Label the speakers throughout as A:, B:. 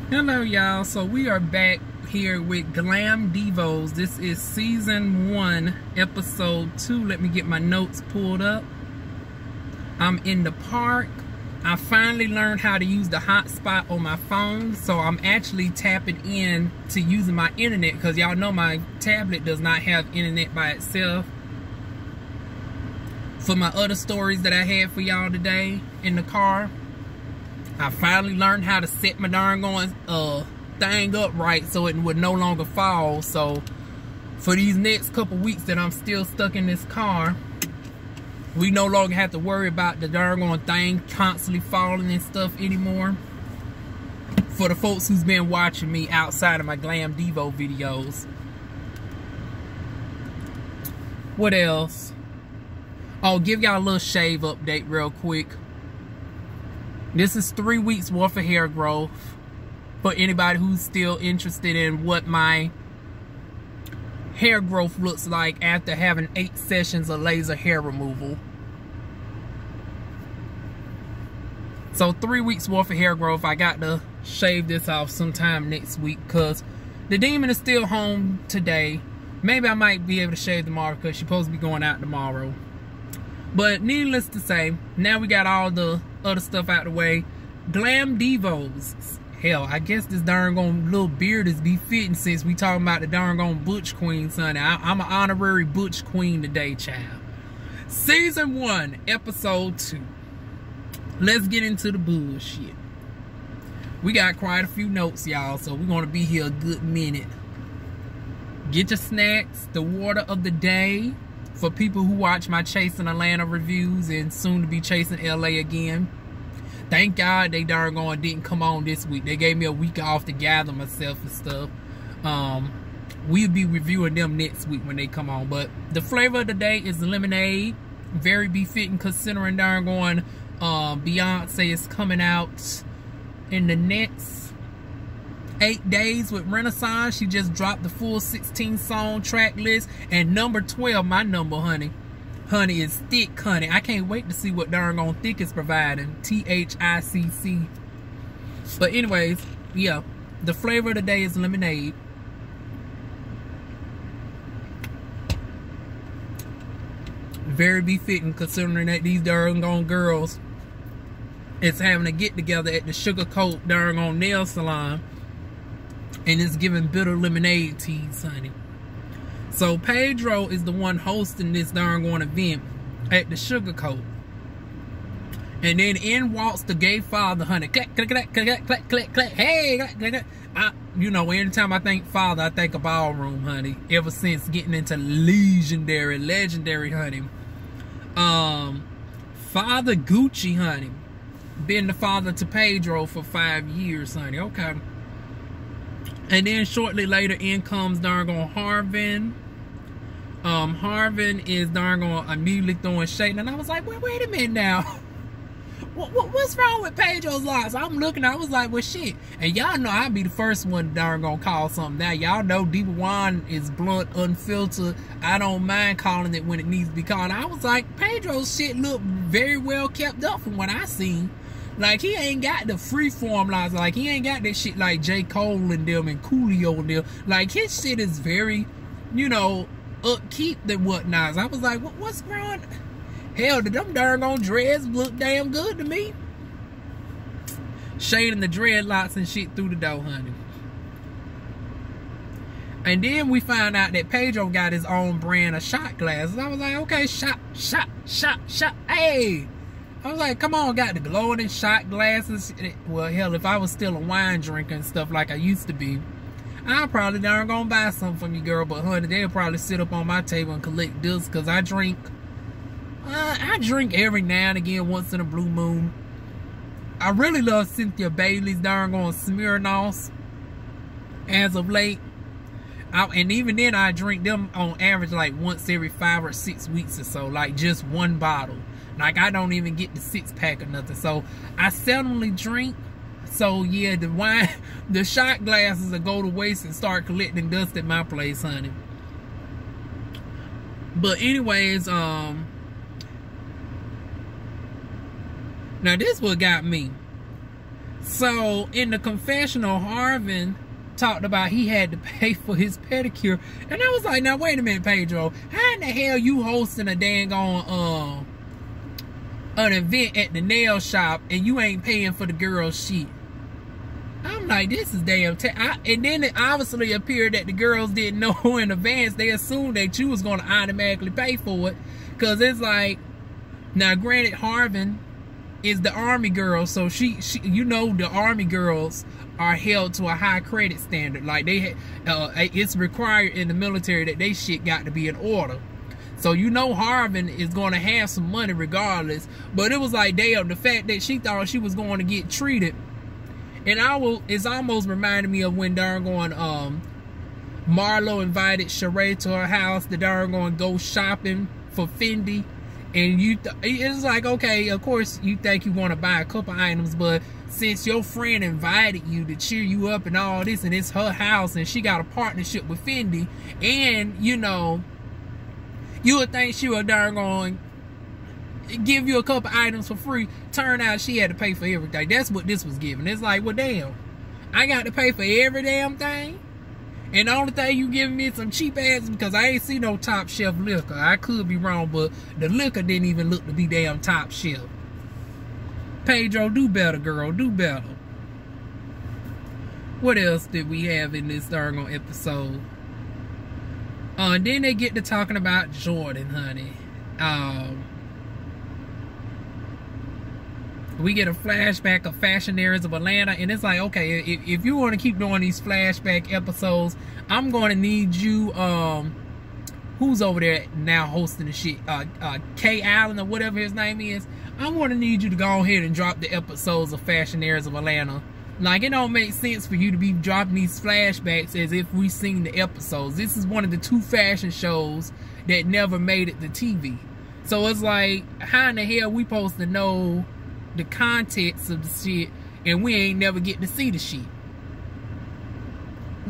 A: Hello y'all, so we are back here with Glam Divos. This is season 1 episode 2. Let me get my notes pulled up. I'm in the park. I finally learned how to use the hotspot on my phone, so I'm actually tapping in to using my internet, because y'all know my tablet does not have internet by itself. For my other stories that I had for y'all today in the car, I finally learned how to set my darn going thing up right so it would no longer fall. So for these next couple weeks that I'm still stuck in this car, we no longer have to worry about the darn going thing constantly falling and stuff anymore. For the folks who's been watching me outside of my Glam Divo videos. What else? Oh, give y'all a little shave update real quick. This is 3 weeks worth of hair growth for anybody who's still interested in what my hair growth looks like after having 8 sessions of laser hair removal. So 3 weeks worth of hair growth. I got to shave this off sometime next week because the demon is still home today. Maybe I might be able to shave tomorrow because she's supposed to be going out tomorrow. But needless to say, now we got all the other stuff out the way. Glam Divos. Hell, I guess this darn gone little beard is befitting since we talking about the darn gone Butch Queen, son. I'm an honorary Butch Queen today, child. Season 1, episode 2. Let's get into the bullshit. We got quite a few notes, y'all, so we're going to be here a good minute. Get your snacks, the water of the day. For people who watch my Chasing Atlanta reviews and soon to be Chasing LA again. Thank God they darn going didn't come on this week. They gave me a week off to gather myself and stuff. We'll be reviewing them next week when they come on. But the flavor of the day is lemonade. Very befitting considering darn going Beyonce is coming out in the next 8 days with Renaissance. She just dropped the full 16 song track list, and number 12, my number, honey is Thick, honey. I can't wait to see what darn on Thick is providing. THICC. But anyways, yeah, the flavor of the day is lemonade. Very befitting considering that these darn on girls is having a get together at the Sugarcoat darn on nail salon. And it's giving bitter lemonade teas, honey. So Pedro is the one hosting this darn going event at the Sugarcoat. And then in walks the gay father, honey. Clack, clack, clack, clack, clack, clack, clack. Hey, clack, clack, clack. You know, anytime I think father, I think a ballroom, honey. Ever since getting into legendary, honey. Father Gucci, honey. Been the father to Pedro for 5 years, honey. Okay. And then shortly later, in comes darn on Harvin. Harvin is darn on immediately throwing shade. And I was like, wait a minute now. What's wrong with Pedro's locks? I'm looking, I was like, well, shit. And y'all know I'd be the first one darn gonna call something. Now, y'all know Diva One is blunt, unfiltered. I don't mind calling it when it needs to be called. I was like, Pedro's shit looked very well kept up from what I seen. Like, he ain't got the freeform lines. Like, he ain't got that shit like J. Cole and them and Coolio and them. Like, his shit is very, you know, upkeep and whatnot. I was like, what's wrong? Hell, did them darn on dreads look damn good to me? Shading the dreadlocks and shit through the door, honey. And then we find out that Pedro got his own brand of shot glasses. I was like, okay, shot. Hey! I was like, come on, got the glowing and shot glasses. Well, hell, if I was still a wine drinker and stuff like I used to be, I'll probably darn gonna buy something from you, girl. But honey, they'll probably sit up on my table and collect this, because I drink every now and again, once in a blue moon. I really love Cynthia Bailey's darn going Smirnoffs as of late. And even then, I drink them on average like once every 5 or 6 weeks or so, like just one bottle. Like, I don't even get the 6-pack or nothing. So, I seldomly drink. So, yeah, the wine, the shot glasses will go to waste and start collecting dust at my place, honey. But anyways, now this what got me. So in the confessional, Harvin talked about he had to pay for his pedicure, and I was like, now wait a minute, Pedro, how in the hell you hosting a dang on an event at the nail shop and you ain't paying for the girl's shit? I'm like, this is damn and then it obviously appeared that the girls didn't know in advance. They assumed that you was going to automatically pay for it, because it's like, now granted, Harvin is the Army girl, so she you know, the Army girls are held to a high credit standard. Like they it's required in the military that they shit got to be in order. So you know Harvin is going to have some money regardless. But it was like, damn, the fact that she thought she was going to get treated. And it's almost reminded me of when Marlo invited Sheree to her house to go shopping for Fendi. And it's like, okay, of course you think you want to buy a couple items, but since your friend invited you to cheer you up and all this, and it's her house and she got a partnership with Fendi, and you know, you would think she would give you a couple items for free. Turn out she had to pay for everything. That's what this was giving. It's like, well, damn, I got to pay for every damn thing, and the only thing you giving me is some cheap ass, because I ain't see no top shelf liquor. I could be wrong, but the liquor didn't even look to be damn top shelf. Pedro, do better, girl, do better. What else did we have in this darn episode? Then they get to talking about Jordan, honey. We get a flashback of Fashionaires of Atlanta, and it's like, okay, if you want to keep doing these flashback episodes, I'm going to need you, who's over there now hosting the shit, K Allen or whatever his name is, I'm going to need you to go ahead and drop the episodes of Fashionaires of Atlanta. Like, it don't make sense for you to be dropping these flashbacks as if we seen the episodes. This is one of the 2 fashion shows that never made it to TV. So it's like, how in the hell we supposed to know the context of the shit and we ain't never get to see the shit?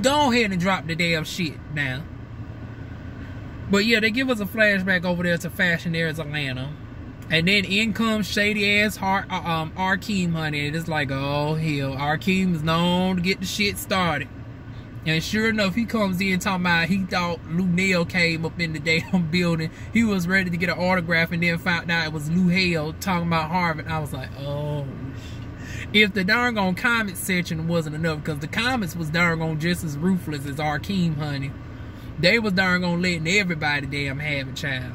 A: Go ahead and drop the damn shit now. But yeah, they give us a flashback over there to Fashionaires Atlanta. And then in comes shady ass Arkeem, honey. And it's like, oh hell, Arkeem is known to get the shit started. And sure enough, he comes in talking about he thought Lou Nail came up in the damn building. He was ready to get an autograph, and then found out it was Lou Hale talking about Harvard. I was like, oh shit. If the darn on comment section wasn't enough, because the comments was darn on just as ruthless as Arkeem, honey. They was darn on letting everybody damn have a child.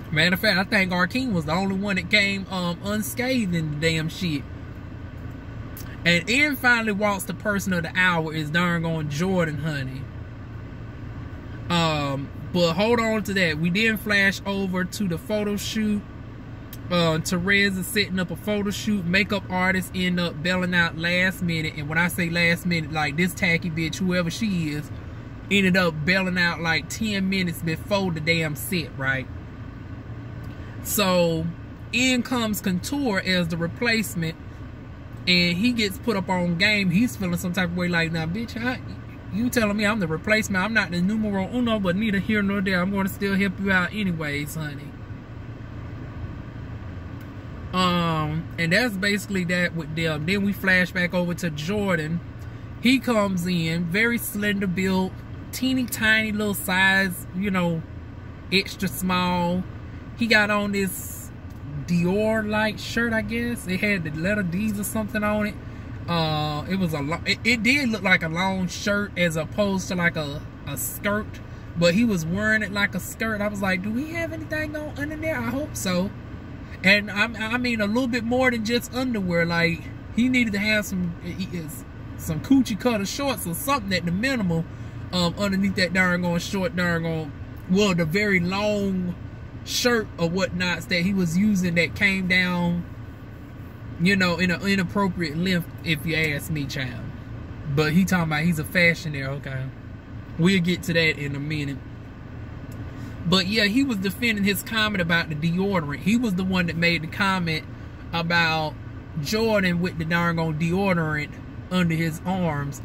A: Matter of fact, I think Arkeem was the only one that came unscathed in the damn shit. And in finally walks the person of the hour is darn on Jordan, honey. But hold on to that. We then flash over to the photo shoot. Therese is setting up a photo shoot. Makeup artists end up bailing out last minute. And when I say last minute, like this tacky bitch, whoever she is, ended up bailing out like 10 minutes before the damn set, right? So in comes Contour as the replacement, and he gets put up on game. He's feeling some type of way, like, now bitch, you telling me I'm the replacement, I'm not the numero uno, but neither here nor there, I'm going to still help you out anyways, honey. And that's basically that with them. Then we flash back over to Jordan. He comes in, very slender built, teeny tiny little size, you know, extra small. He got on this Dior-like shirt, I guess. It had the letter D's or something on it. It was it did look like a long shirt as opposed to like a skirt, but he was wearing it like a skirt. I was like, do we have anything on under there? I hope so. And I mean a little bit more than just underwear. Like, he needed to have some coochie cutter shorts or something at the minimum underneath that darn on short well, the very long shirt or whatnots that he was using that came down, you know, in an inappropriate length, if you ask me, child. But he talking about he's a fashionaire. Okay, we'll get to that in a minute. But yeah, he was defending his comment about the deodorant. He was the one that made the comment about Jordan with the darn on deodorant under his arms,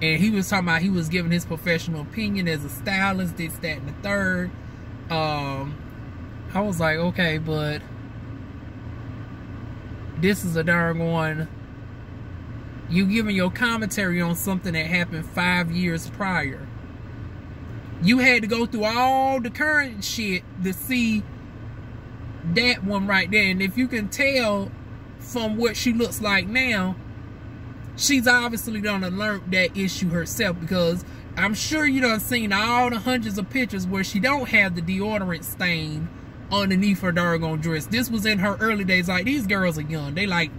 A: and he was talking about he was giving his professional opinion as a stylist, this, that, and the third. I was like, okay, but this is a darn one You giving your commentary on something that happened 5 years prior. You had to go through all the current shit to see that one right there. And if you can tell from what she looks like now, she's obviously done learned that issue herself, because I'm sure you done seen all the hundreds of pictures where she don't have the deodorant stain underneath her doggone dress. This was in her early days. Like, these girls are young. They like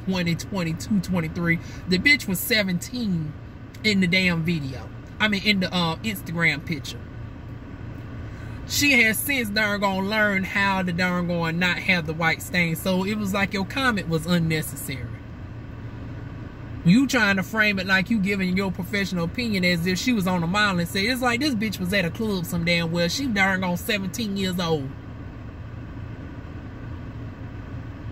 A: 20, 22, 23. The bitch was 17 in the damn video. I mean, in the Instagram picture. She has since doggone learned how to doggone not have the white stain. So it was like your comment was unnecessary. You trying to frame it like you giving your professional opinion as if she was on a mile and say, it's like this bitch was at a club some damn well. She doggone 17 years old.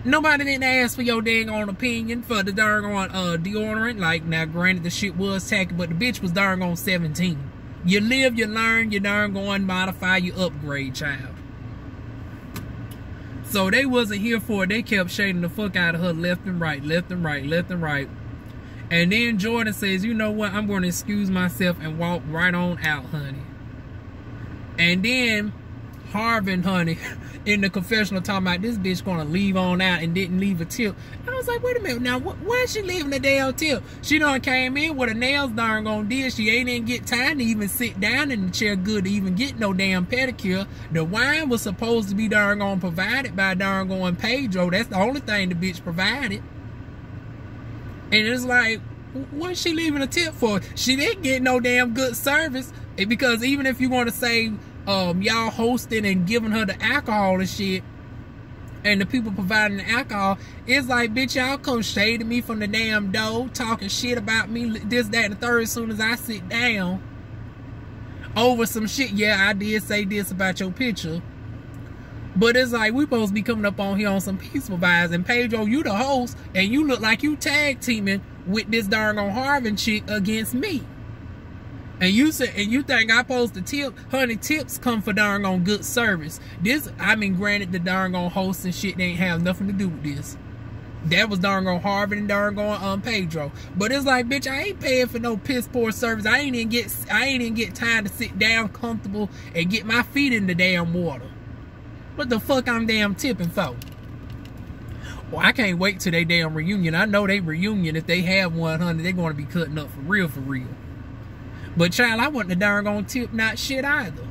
A: Nobody didn't ask for your dang on opinion for the doggone deodorant. Like, now granted the shit was tacky, but the bitch was doggone 17. You live, you learn, you doggone modify, you upgrade, child. So they wasn't here for it. They kept shading the fuck out of her left and right, left and right, left and right. And then Jordan says, you know what, I'm going to excuse myself and walk right on out, honey. And then Harvin, honey, in the confessional talking about this bitch going to leave on out and didn't leave a tip. I was like, wait a minute, now why is she leaving the damn tip? She done came in with her nails darn gone did. She ain't even get time to even sit down in the chair good to even get no damn pedicure. The wine was supposed to be darn gone provided by darn gone Pedro. That's the only thing the bitch provided. And it's like, what's she leaving a tip for? She didn't get no damn good service. Because even if you want to say y'all hosting and giving her the alcohol and shit, and the people providing the alcohol, it's like, bitch, y'all come shading me from the damn door, talking shit about me, this, that, and the third, as soon as I sit down over some shit. Yeah, I did say this about your picture. But it's like, we supposed to be coming up on here on some peaceful vibes. And Pedro, you the host, and you look like you tag teaming with this darn on Harvin chick against me. And you said, and you think I supposed to tip? Honey, tips come for darn on good service. This, I mean, granted, the darn on host and shit, they ain't have nothing to do with this. That was darn on Harvin and darn on Pedro. But it's like, bitch, I ain't paying for no piss poor service. I ain't even get time to sit down comfortable and get my feet in the damn water. What the fuck I'm damn tipping for? Well, I can't wait till they damn reunion. I know they reunion, if they have one, honey, they're going to be cutting up for real, for real. But child, I wasn't a darn gonna tip not shit either.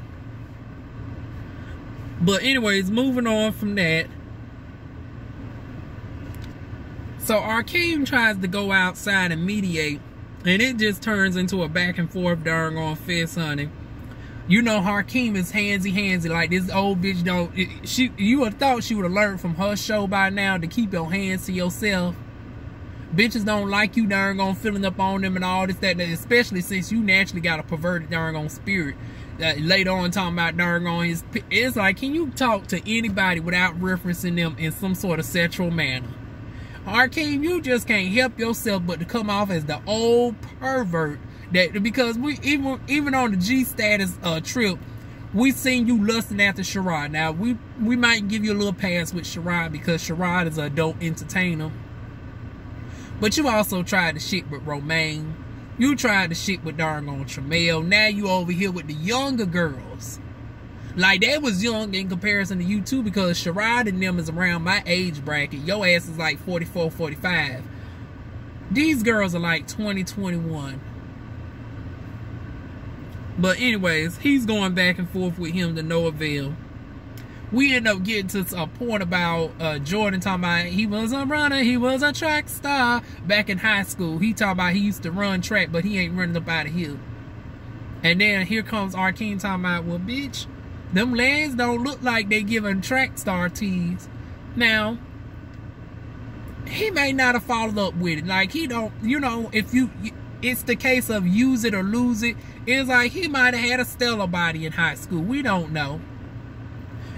A: But anyways, moving on from that. So Arkeem tries to go outside and mediate, and it just turns into a back and forth darn on fist, honey. You know, Hakeem is handsy, like this old bitch don't. You would have thought she would have learned from her show by now to keep your hands to yourself. Bitches don't like you darn gone filling up on them and all this, that, especially since you naturally got a perverted darn on spirit. Later on talking about darn on his, it's like, can you talk to anybody without referencing them in some sort of sexual manner? Hakeem, you just can't help yourself but to come off as the old pervert. That, because we even on the G status trip, we seen you lusting after Sherrod. Now we might give you a little pass with Sherrod because Sherrod is an adult entertainer. But you also tried to shit with Romaine. You tried to shit with darn on Tramel. Now you over here with the younger girls. Like, that was young in comparison to you too, because Sherrod and them is around my age bracket. Your ass is like 44, 45. These girls are like 20, 21. But anyways, he's going back and forth with him to no avail. We end up getting to a point about Jordan talking about he was a runner, he was a track star back in high school. He talking about he used to run track, but he ain't running up out of here. And then here comes Arkeem talking about, well, bitch, them legs don't look like they giving track star tees. Now, he may not have followed up with it. Like, he don't, you know, if you, it's the case of use it or lose it. It's like he might have had a stellar body in high school. We don't know.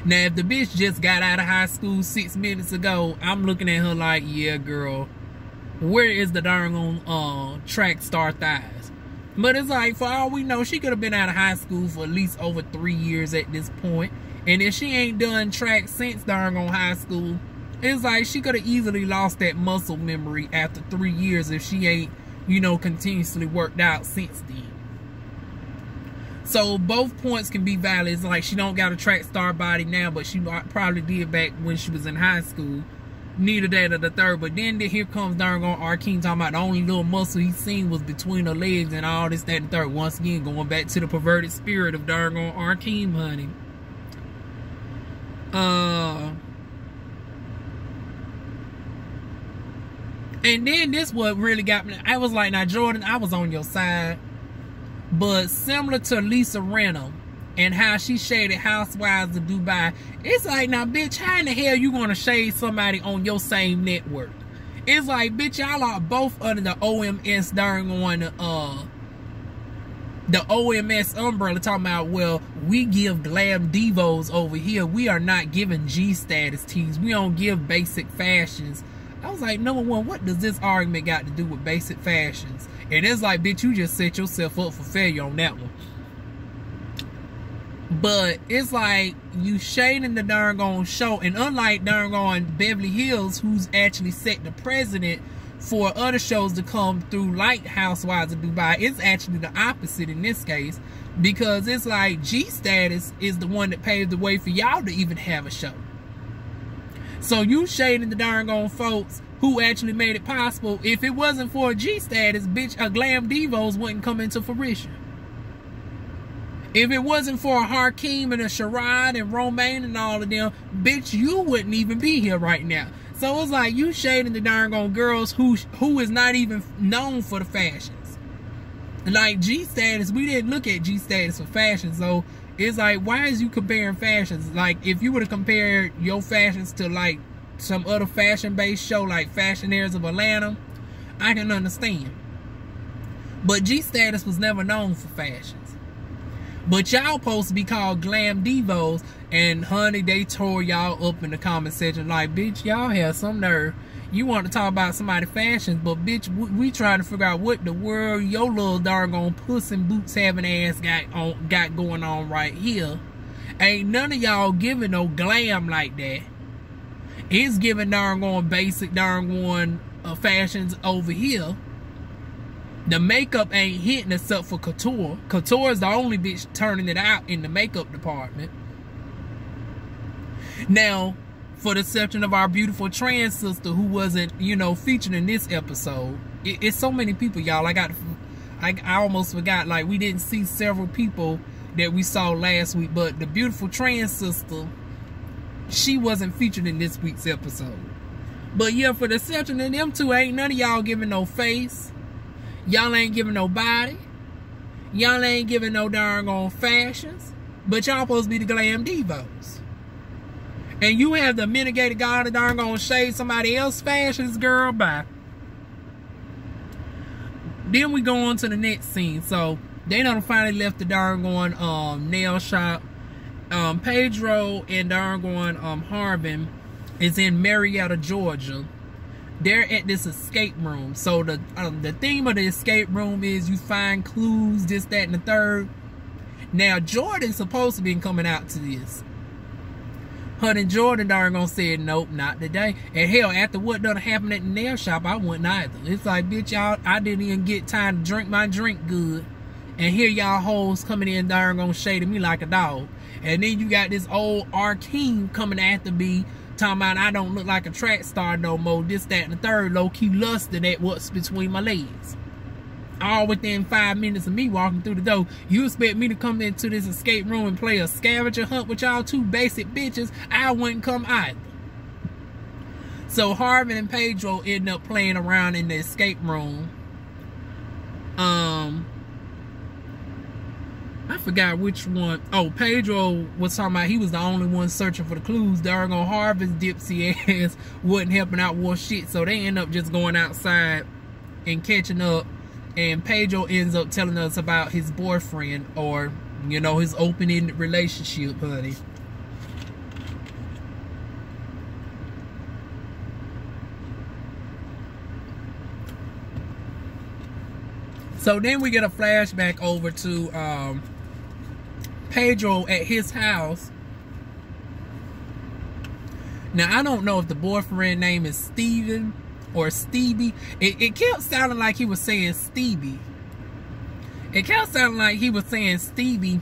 A: Now, if the bitch just got out of high school 6 minutes ago, I'm looking at her like, yeah, girl, where is the darn on track star thighs? But it's like, for all we know, she could have been out of high school for at least over 3 years at this point. And if she ain't done track since darn on high school, It's like she could have easily lost that muscle memory after 3 years if she ain't, you know, continuously worked out since then. So both points can be valid. It's like she don't got a track star body now, but she probably did back when she was in high school. Neither that or the third. But then here comes darn on Arkeem talking about the only little muscle he seen was between her legs and all this, that, and the third. Once again, going back to the perverted spirit of darn on Arkeem, honey. And then this what really got me. I was like, now Jordan, I was on your side. But similar to Lisa Rinna and how she shaded Housewives of Dubai, it's like, now bitch, how in the hell you gonna shade somebody on your same network? It's like, bitch, y'all are both under the OMS darn on the OMS umbrella, talking about, well, we give Glam Divos over here. We are not giving G-status tees. We don't give basic fashions. I was like, number one, what does this argument got to do with basic fashions? And it's like, bitch, you just set yourself up for failure on that one. But it's like, you shading the darn gone show. And unlike darn gone Beverly Hills, who's actually set the precedent for other shows to come through like Housewives of Dubai, it's actually the opposite in this case. Because it's like, G-status is the one that paved the way for y'all to even have a show. So you shading the darn gone folks who actually made it possible. If it wasn't for a G-status, bitch, a Glam Divos wouldn't come into fruition. If it wasn't for a Hakeem and a Sherrod and Romaine and all of them, bitch, you wouldn't even be here right now. So it's like, you shading the darn gone girls who is not even known for the fashions. Like G-status, we didn't look at G-status for fashion, so it's like, why is you comparing fashions? Like, if you would have compared your fashions to like some other fashion-based show like Fashionaires of Atlanta, I can understand. But G-status was never known for fashions. But y'all supposed to be called Glam Divos, and honey, they tore y'all up in the comment section like, bitch, y'all have some nerve. You want to talk about somebody's fashions, but bitch, we trying to figure out what the world your little doggone puss in boots having ass got going on right here. Ain't none of y'all giving no glam like that. It's giving doggone basic doggone fashions over here. The makeup ain't hitting except for Couture. Couture is the only bitch turning it out in the makeup department. Now, for the exception of our beautiful trans sister who wasn't, you know, featured in this episode. It's so many people, y'all. I almost forgot, like, we didn't see several people that we saw last week, but the beautiful trans sister, she wasn't featured in this week's episode. But yeah, for the exception of them two, ain't none of y'all giving no face. Y'all ain't giving no body. Y'all ain't giving no darn on fashions. But y'all supposed to be the Glam Divos. And you have the mitigated God of darn gonna shade somebody else's fashions, girl, bye. Then we go on to the next scene. So they done finally left the darn going nail shop. Pedro and darn going Harvin is in Marietta, Georgia. They're at this escape room. So the theme of the escape room is you find clues, this, that, and the third. Now Jordan's supposed to be coming out to this. Her and Jordan darn gonna say, nope, not today. And hell, after what done happened at the nail shop, I wouldn't either. It's like, bitch, y'all, I didn't even get time to drink my drink good. And here y'all hoes coming in darn gonna shading me like a dog. And then you got this old Arkeem coming after me, talking about I don't look like a track star no more, this, that, and the third, low-key lusting at what's between my legs. All within 5 minutes of me walking through the door. You expect me to come into this escape room and play a scavenger hunt with y'all two basic bitches? I wouldn't come either. So Harvin and Pedro end up playing around in the escape room. I forgot which one. Oh, Pedro was talking about he was the only one searching for the clues. Darn on Harvin's dipsy ass wasn't helping out one shit. So they end up just going outside and catching up. And Pedro ends up telling us about his boyfriend, or, you know, his open-ended relationship, honey. So then we get a flashback over to Pedro at his house. Now, I don't know if the boyfriend name is Steven or Stevie. It kept sounding like he was saying Stevie. It kept sounding like he was saying Stevie.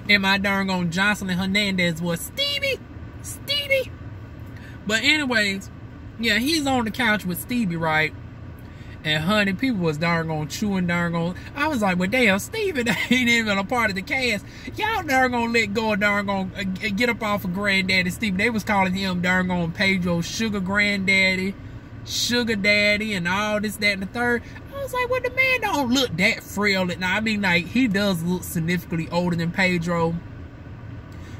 A: And my darn on Jocelyn Hernandez was Stevie. Stevie. But anyways, yeah, he's on the couch with Stevie, right? And honey, people was darn on chewing darn on. I was like, well, damn, Steven ain't even a part of the cast. Y'all darn gonna let go of darn on get up off of Granddaddy Steven. They was calling him darn on Pedro Sugar Granddaddy, Sugar Daddy, and all this, that, and the third. I was like, well, the man don't look that frail. Now, I mean, like, he does look significantly older than Pedro.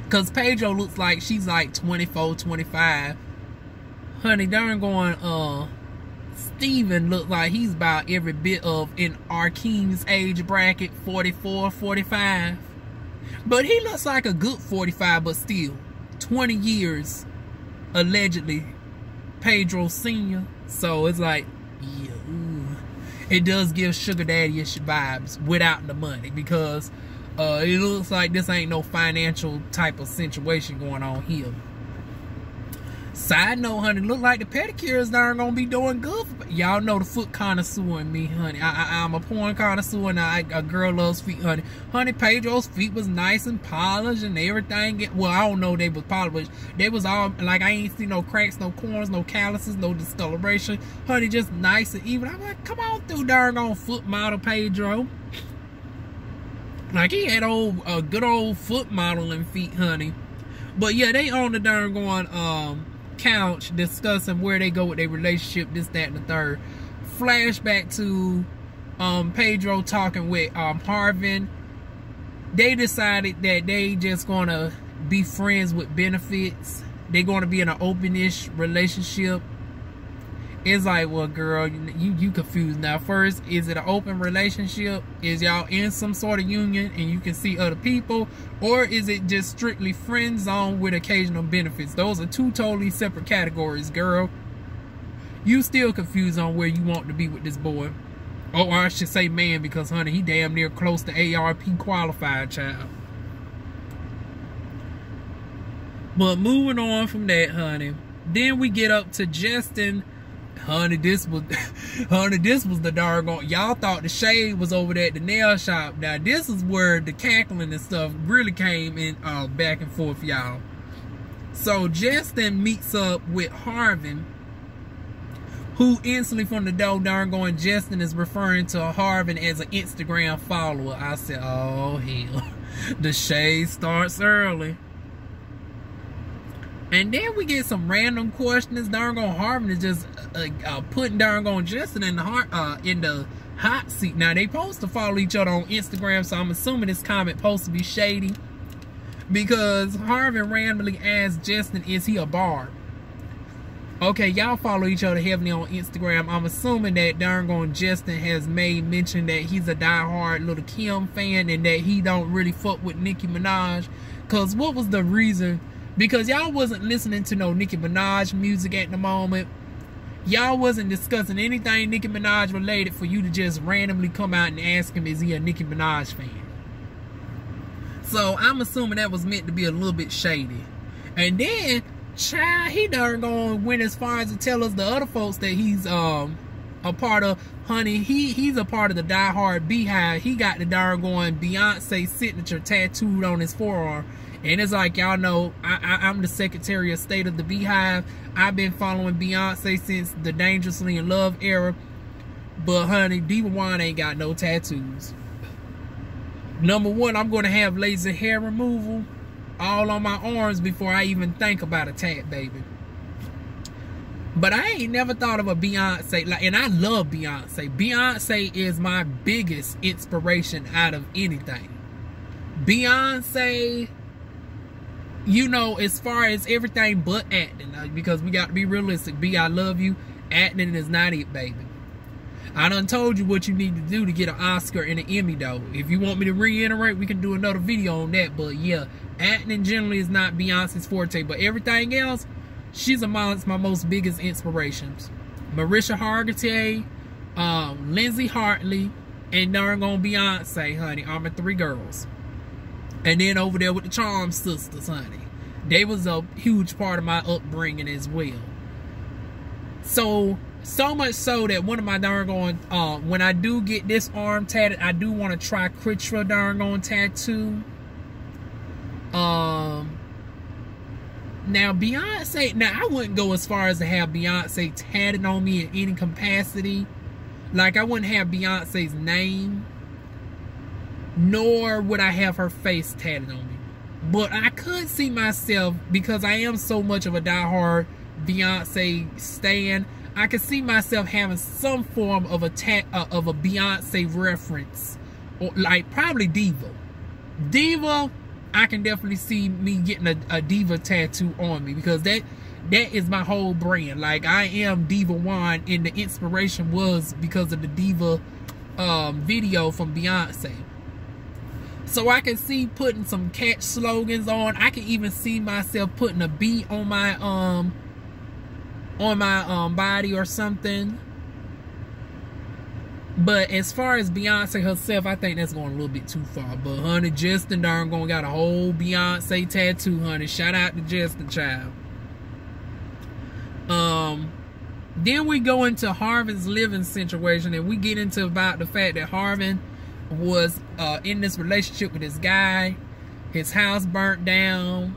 A: Because Pedro looks like she's like 24, 25. Honey, darn going, Steven looked like he's about every bit of in Arkeen's age bracket, 44, 45. But he looks like a good 45, but still, 20 years, allegedly, Pedro Sr. So it's like, yeah, ooh. It does give Sugar Daddy-ish vibes without the money, because it looks like this ain't no financial type of situation going on here. Side note, honey, look like the pedicures darn gonna be doing good. Y'all know the foot connoisseur in me, honey. I'm a porn connoisseur, and a girl loves feet, honey. Honey, Pedro's feet was nice and polished and everything. Well, I don't know they was polished. They was all, like, I ain't see no cracks, no corners, no calluses, no discoloration. Honey, just nice and even. I'm like, come on through, darn on foot model Pedro. Like, he had good old foot modeling feet, honey. But yeah, they on the darn going, couch discussing where they go with their relationship, this, that, and the third. Flashback to Pedro talking with Harvin. They decided that they just gonna be friends with benefits. They're gonna be in an open-ish relationship. It's like, well, girl, you confused now. First, is it an open relationship? Is y'all in some sort of union and you can see other people? Or is it just strictly friend zone with occasional benefits? Those are two totally separate categories, girl. You still confused on where you want to be with this boy. Oh, I should say man, because, honey, he damn near close to ARP qualified, child. But moving on from that, honey, then we get up to Justin. Honey, this was the doggone. Y'all thought the shade was over there at the nail shop. Now, this is where the cackling and stuff really came in back and forth, y'all. So, Justin meets up with Harvin, who instantly from the door, darn going, Justin is referring to Harvin as an Instagram follower. I said, oh, hell. The shade starts early. And then we get some random questions. Darn on Harvin is just putting darn on Justin in the hot seat. Now, they supposed to follow each other on Instagram, so I'm assuming this comment supposed to be shady. Because Harvin randomly asked Justin, is he a barb? Okay, y'all follow each other heavily on Instagram. I'm assuming that darn on Justin has made mention that he's a diehard Little Kim fan and that he don't really fuck with Nicki Minaj. Because what was the reason? Because y'all wasn't listening to no Nicki Minaj music at the moment. Y'all wasn't discussing anything Nicki Minaj related for you to just randomly come out and ask him, is he a Nicki Minaj fan? So I'm assuming that was meant to be a little bit shady. And then, child, he darn gonna went as far as to tell us the other folks that he's a part of. Honey, he's a part of the Die Hard Beehive. He got the darn going Beyonce signature tattooed on his forearm. And it's like, y'all know, I'm the Secretary of State of the Beehive. I've been following Beyonce since the Dangerously in Love era. But, honey, Diva One ain't got no tattoos. Number one, I'm going to have laser hair removal all on my arms before I even think about a tat, baby. But I ain't never thought of a Beyonce. And I love Beyonce. Beyonce is my biggest inspiration out of anything. Beyonce... You know, as far as everything but acting, because we got to be realistic. B, I love you. Acting is not it, baby. I done told you what you need to do to get an Oscar and an Emmy, though. If you want me to reiterate, we can do another video on that. But yeah, acting generally is not Beyonce's forte. But everything else, she's amongst my most biggest inspirations. Marisha Hargitay, Lindsay Hartley, and darn on Beyonce, honey. I'm the three girls. And then over there with the Charm Sisters, honey. they was a huge part of my upbringing as well. So much so that one of my darn when I do get this arm tatted, I do want to try Kritra darn tattoo. Now Beyonce, I wouldn't go as far as to have Beyonce tatted on me in any capacity. Like, I wouldn't have Beyonce's name, nor would I have her face tatted on me. But I could see myself, because I am so much of a diehard Beyonce stan, I could see myself having some form of a Beyonce reference, or like probably Diva. I can definitely see me getting a Diva tattoo on me, because that is my whole brand. Like, I am Diva One, and the inspiration was because of the Diva video from Beyonce. So I can see putting some catch slogans on. I can even see myself putting a B on my body or something. But as far as Beyonce herself, I think that's going a little bit too far. But honey, Justin darn gonna got a whole Beyonce tattoo, honey. Shout out to Justin, child. Then we go into Harvin's living situation, and we get into about the fact that Harvin was in this relationship with this guy. His house burnt down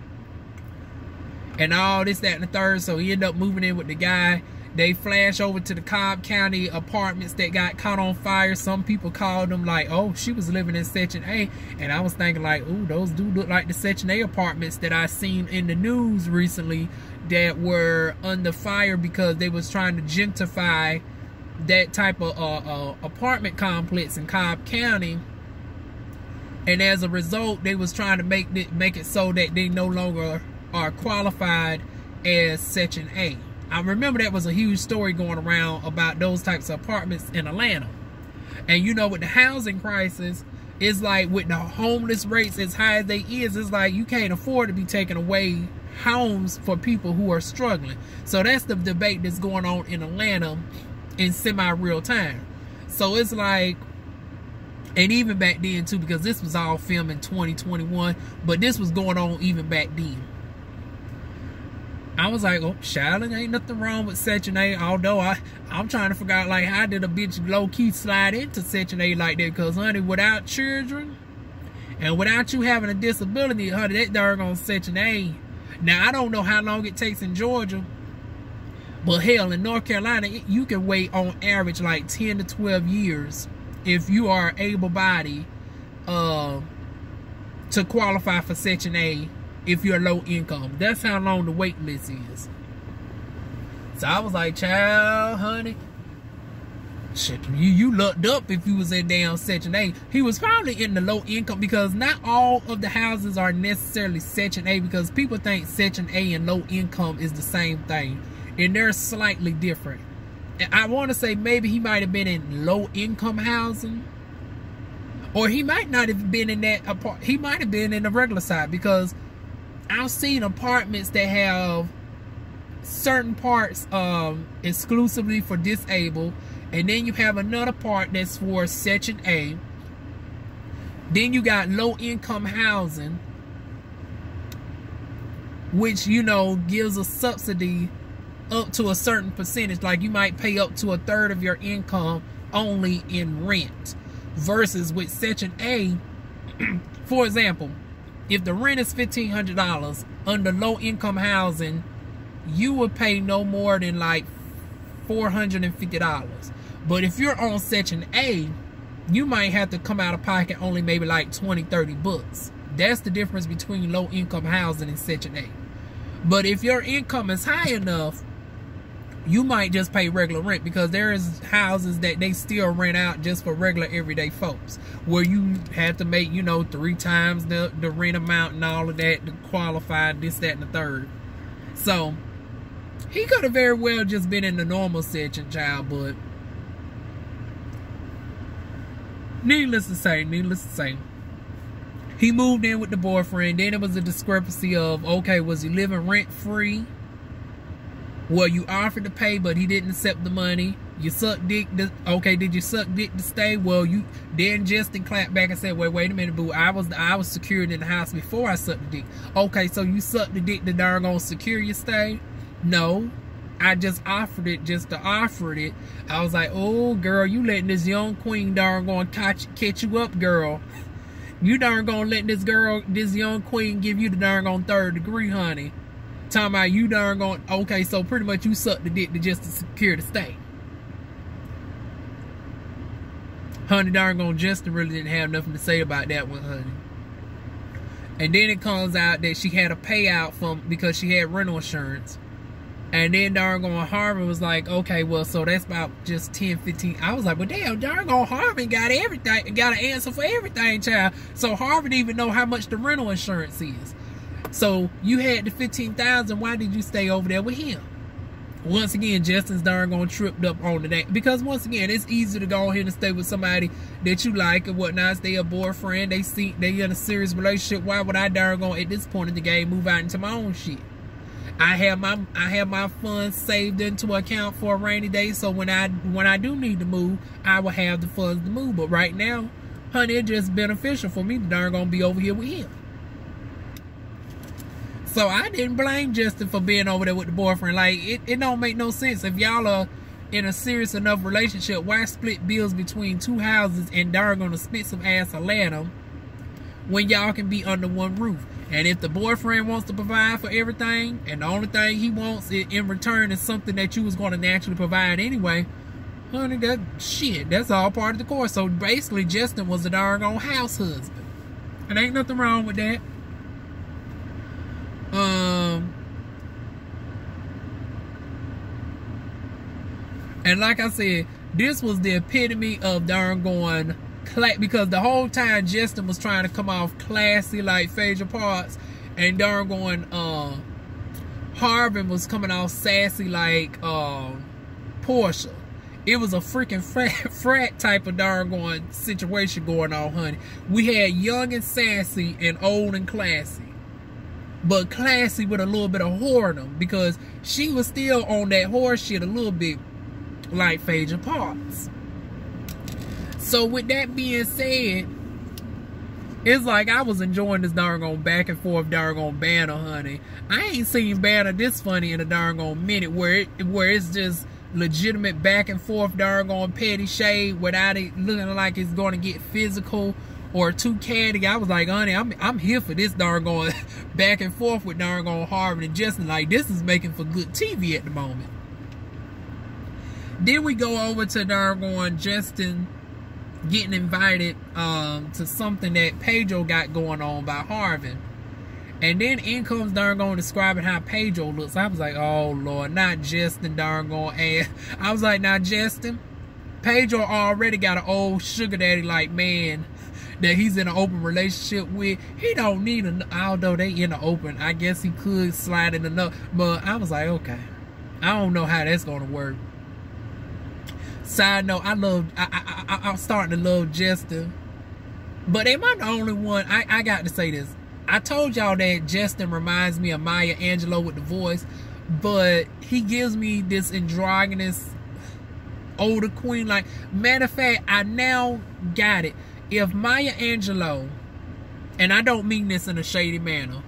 A: and all this, that, and the third. So he ended up moving in with the guy. They flash over to the Cobb County apartments that got caught on fire. Some people called them like, oh, she was living in Section A. And I was thinking like, ooh, those do look like the Section A apartments that I seen in the news recently that were under fire because they was trying to gentrify that type of apartment complex in Cobb County. And as a result, they was trying to make it so that they no longer are qualified as Section A. I remember that was a huge story going around about those types of apartments in Atlanta. And you know, with the housing crisis, it's like with the homeless rates as high as they is, it's like you can't afford to be taking away homes for people who are struggling. So that's the debate that's going on in Atlanta in semi-real time. So it's like, and even back then too, because this was all filmed in 2021, but this was going on even back then. I was like, oh, Charlotte, ain't nothing wrong with Section A. Although I'm trying to figure out, like, how did a bitch low-key slide into Section A like that? Because, honey, without children and without you having a disability, honey, that doggone Section A. Now, I don't know how long it takes in Georgia, but hell, in North Carolina, you can wait on average like 10 to 12 years if you are able-bodied to qualify for Section A. If you're low income, that's how long the wait list is. So I was like, child, honey, shit, you looked up if you was in damn Section A. He was probably in the low income, because not all of the houses are necessarily Section A, because people think Section A and low income is the same thing, and they're slightly different. And I want to say maybe he might have been in low income housing, or he might not have been in that apartment. He might have been in the regular side, because I've seen apartments that have certain parts exclusively for disabled, and then you have another part that's for Section A. Then you got low income housing, which, you know, gives a subsidy up to a certain percentage. Like, you might pay up to 1/3 of your income only in rent, versus with Section A, for example, if the rent is $1,500 under low income housing, you would pay no more than like $450. But if you're on Section A, you might have to come out of pocket only maybe like 20-30 bucks. That's the difference between low income housing and Section A. But if your income is high enough, you might just pay regular rent, because there is houses that they still rent out just for regular everyday folks, where you have to make, you know, 3 times the rent amount and all of that to qualify this, that, and the third. So he could have very well just been in the normal section, child. But needless to say, he moved in with the boyfriend. Then it was a discrepancy of, okay, was he living rent free? Well, you offered to pay, but he didn't accept the money. You suck dick. Okay, did you suck dick to stay? Well, you then Justin clapped back and said, wait a minute, boo. I was secured in the house before I sucked the dick. Okay, so you sucked the dick to darn gonna secure your stay? No. I just offered it just to offer it. I was like, oh, girl, you letting this young queen darn gonna catch you up, girl. You darn gonna let this young queen give you the darn gonna 3rd degree, honey. Talking about you darn gonna, okay, so pretty much you sucked the dick to secure the stay. Honey darn gonna Justin really didn't have nothing to say about that one, honey. And then it comes out that she had a payout because she had rental insurance. And then darn Harvey was like, okay, well, so that's about just 10, 15. I was like, well, damn, darn Harvey got everything, got an answer for everything, child. So Harvey didn't even know how much the rental insurance is. So you had the $15,000. Why did you stay over there with him? Once again, Justin's darn tripped up on that. Because once again, it's easy to go ahead and stay with somebody that you like and whatnot. They a boyfriend. They in a serious relationship. Why would I darn at this point in the game move out into my own shit? I have my funds saved into account for a rainy day, so when I do need to move, I will have the funds to move. But right now, honey, it's just beneficial for me to darn gonna be over here with him. So I didn't blame Justin for being over there with the boyfriend. Like it don't make no sense. If y'all are in a serious enough relationship, why split bills between 2 houses and darn gonna split some ass Atlanta when y'all can be under one roof? And if the boyfriend wants to provide for everything, and the only thing he wants in return is something that you was going to naturally provide anyway, honey, that's all part of the course. So basically, Justin was a darn old house husband. And ain't nothing wrong with that. And like I said, this was the epitome of darn going, because the whole time Justin was trying to come off classy like Phaedra Parks, and darn going Harvin was coming off sassy like Portia. It was a freaking frat type of darn going situation going on, honey. We had young and sassy and old and classy, but classy with a little bit of whoredom, because she was still on that horse shit a little bit like Phaedra Parks. So with that being said, it's like I was enjoying this darn back and forth darn banner, honey. I ain't seen banner this funny in a darn minute, where it's just legitimate back and forth darn petty shade without it looking like it's going to get physical or too catty. I was like, honey, I'm here for this darn back and forth with darn Harvey and Justin. Like, this is making for good TV at the moment. Then we go over to darn Justin getting invited to something that Pedro got going on by Harvin. And then in comes darn describing how Pedro looks. I was like, oh Lord, not Justin darn ass. I was like, now Justin, Pedro already got an old sugar daddy like man that he's in an open relationship with. He don't need although they in an open, I guess he could slide in another. But I was like, okay, I don't know how that's gonna work. Side note, I'm starting to love Justin. But am I the only one? I got to say this. I told y'all that Justin reminds me of Maya Angelou with the voice, but he gives me this androgynous older queen. Like, matter of fact, I now got it. If Maya Angelou, and I don't mean this in a shady manner,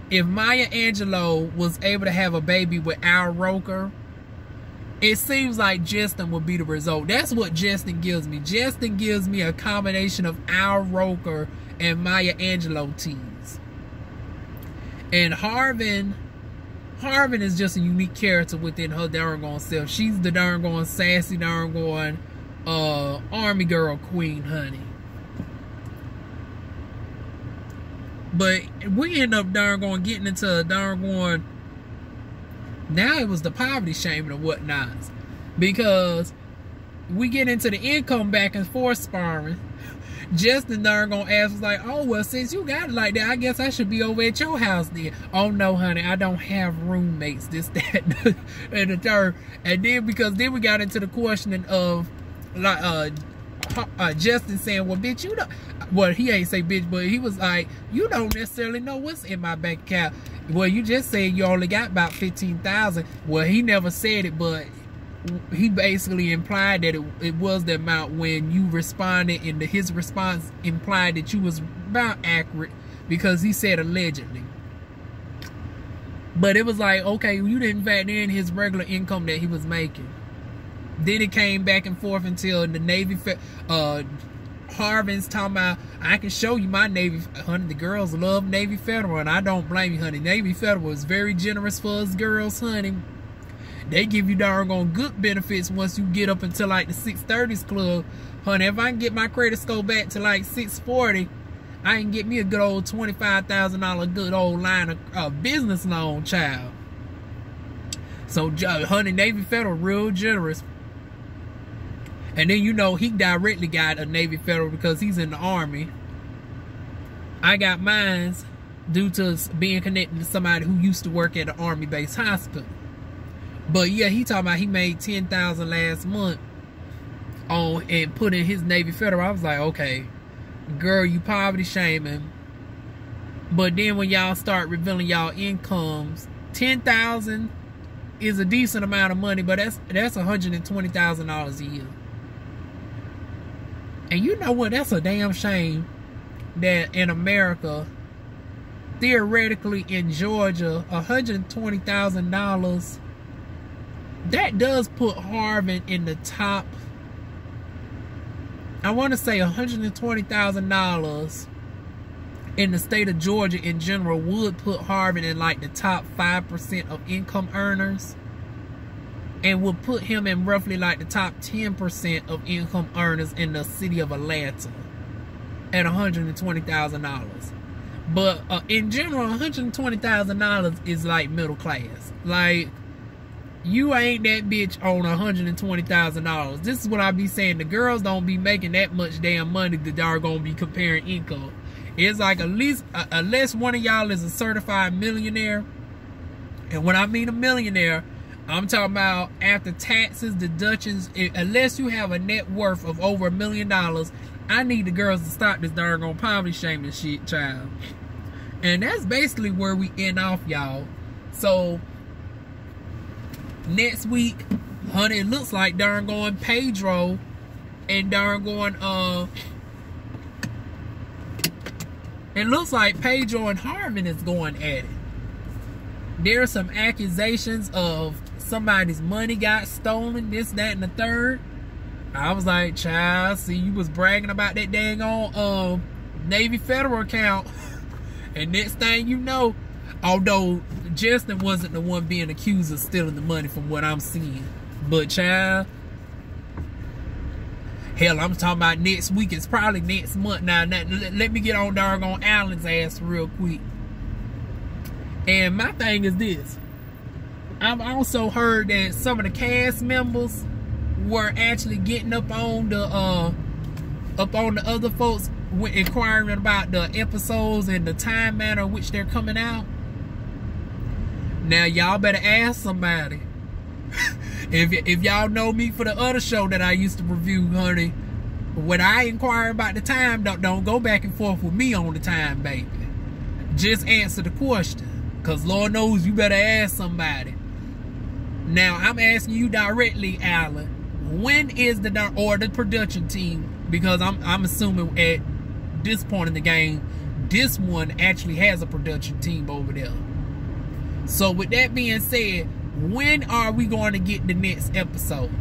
A: if Maya Angelou was able to have a baby with Al Roker, it seems like Justin would be the result. That's what Justin gives me. Justin gives me a combination of Al Roker and Maya Angelou teens. And Harvin is just a unique character within her darn self. She's the darn sassy darn army girl queen, honey. But we end up darn getting into a darn now it was the poverty shaming and whatnot, because we get into the income back and forth sparring. Justin darn ass was like, oh, well, since you got it like that, I guess I should be over at your house then. Oh, no, honey, I don't have roommates, this, that, and the third. And then, because then we got into the questioning of, like, Justin saying, well, bitch, you don't, well, he ain't say bitch, but he was like, you don't necessarily know what's in my bank account. Well, you just said you only got about $15,000. Well, he never said it, but he basically implied that it was the amount when you responded, and his response implied that you was about accurate because he said allegedly. But it was like, okay, you didn't factor in his regular income that he was making. Then it came back and forth until the Navy, Harvin's talking about, I can show you my Navy, honey. The girls love Navy Federal, and I don't blame you, honey. Navy Federal is very generous for us girls, honey. They give you darn on good benefits once you get up until like the 630s club, honey. If I can get my credit score back to like 640, I can get me a good old $25,000 good old line of business loan, child. So, honey, Navy Federal real generous. And then, you know, he directly got a Navy Federal because he's in the Army. I got mine due to being connected to somebody who used to work at an Army-based hospital. But yeah, he talking about he made $10,000 last month on and put in his Navy Federal. I was like, okay, girl, you poverty shaming. But then when y'all start revealing y'all incomes, $10,000 is a decent amount of money, but that's $120,000 a year. And you know what? That's a damn shame that in America, theoretically in Georgia, $120,000, that does put Harvin in the top. I want to say $120,000 in the state of Georgia in general would put Harvin in like the top 5% of income earners, and would put him in roughly like the top 10% of income earners in the city of Atlanta at $120,000. But in general, $120,000 is like middle class. Like, you ain't that bitch on $120,000. This is what I be saying. The girls don't be making that much damn money that they're gonna be comparing income. It's like at least unless one of y'all is a certified millionaire. And when I mean a millionaire, I'm talking about after taxes, deductions. Unless you have a net worth of over $1 million, I need the girls to stop this darn poverty shaming shit, child. And that's basically where we end off, y'all. So next week, honey, it looks like darn going Pedro and darn going it looks like Pedro and Harvin is going at it. There are some accusations of somebody's money got stolen, this, that, and the third. I was like, child, see, you was bragging about that dang on Navy Federal account. And next thing you know, although Justin wasn't the one being accused of stealing the money from what I'm seeing. But child, hell, I'm talking about next week. It's probably next month now. Let me get on doggone Allen's ass real quick. And my thing is this. I've also heard that some of the cast members were actually getting up on the other folks inquiring about the episodes and the time manner in which they're coming out. Now y'all better ask somebody. If y'all know me for the other show that I used to review, honey, when I inquire about the time, don't go back and forth with me on the time, baby. Just answer the question. Because Lord knows you better ask somebody. Now, I'm asking you directly, Alan. When is the production team? Because I'm assuming at this point in the game, this one actually has a production team over there. So with that being said, when are we going to get the next episode?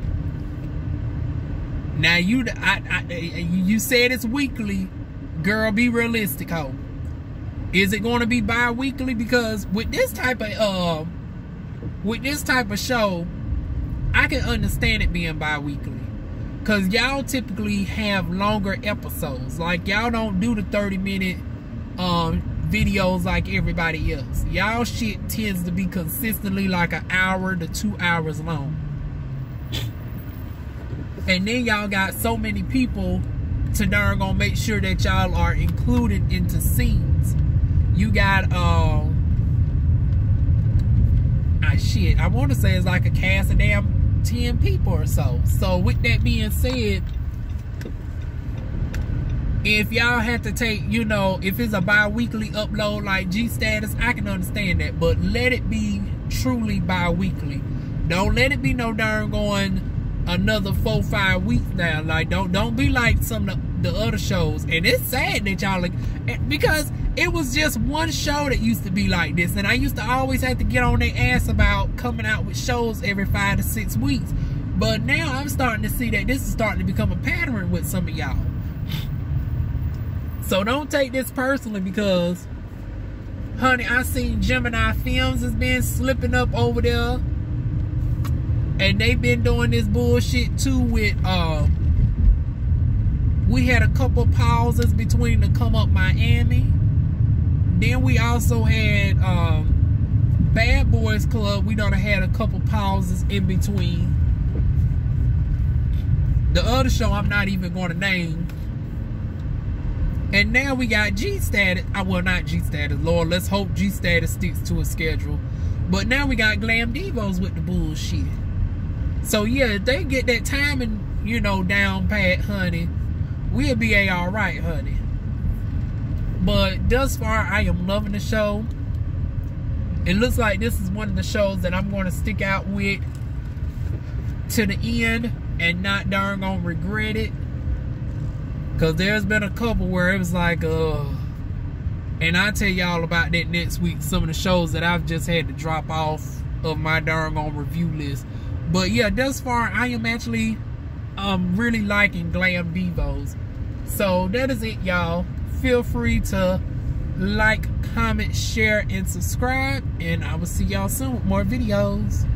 A: Now you said it's weekly. Girl, be realistic, ho. Is it going to be bi-weekly? Because with this type of show, I can understand it being bi-weekly. Because y'all typically have longer episodes. Like, y'all don't do the 30-minute videos like everybody else. Y'all shit tends to be consistently like an hour to 2 hours long. And then y'all got so many people to darn gonna make sure that y'all are included into scenes. You got shit, I want to say it's like a cast of damn 10 people or so. So with that being said, if y'all have to take, you know, if it's a bi-weekly upload like G Status, I can understand that. But let it be truly bi-weekly. Don't let it be no darn going another 4-5 weeks now. Like, don't be like some of the other shows. And it's sad that y'all, like, because it was just one show that used to be like this, and I used to always have to get on their ass about coming out with shows every 5 to 6 weeks. But now I'm starting to see that this is starting to become a pattern with some of y'all. So don't take this personally, because, honey, I seen Gemini Films has been slipping up over there. And they've been doing this bullshit too with, we had a couple pauses between the Come Up Miami. Then we also had Bad Boys Club. We done had a couple pauses in between. The other show I'm not even going to name. And now we got G-Status. Well, not G-Status. Lord, let's hope G-Status sticks to a schedule. But now we got Glam Divos with the bullshit. So yeah, if they get that timing, you know, down pat, honey, we'll be alright, honey. But thus far, I am loving the show. It looks like this is one of the shows that I'm going to stick out with to the end and not darn gonna regret it. Because there's been a couple where it was like, and I'll tell y'all about that next week. Some of the shows that I've just had to drop off of my darn on review list. But yeah, thus far, I am actually really liking Glam Divos. So that is it, y'all. Feel free to like, comment, share, and subscribe. And I will see y'all soon with more videos.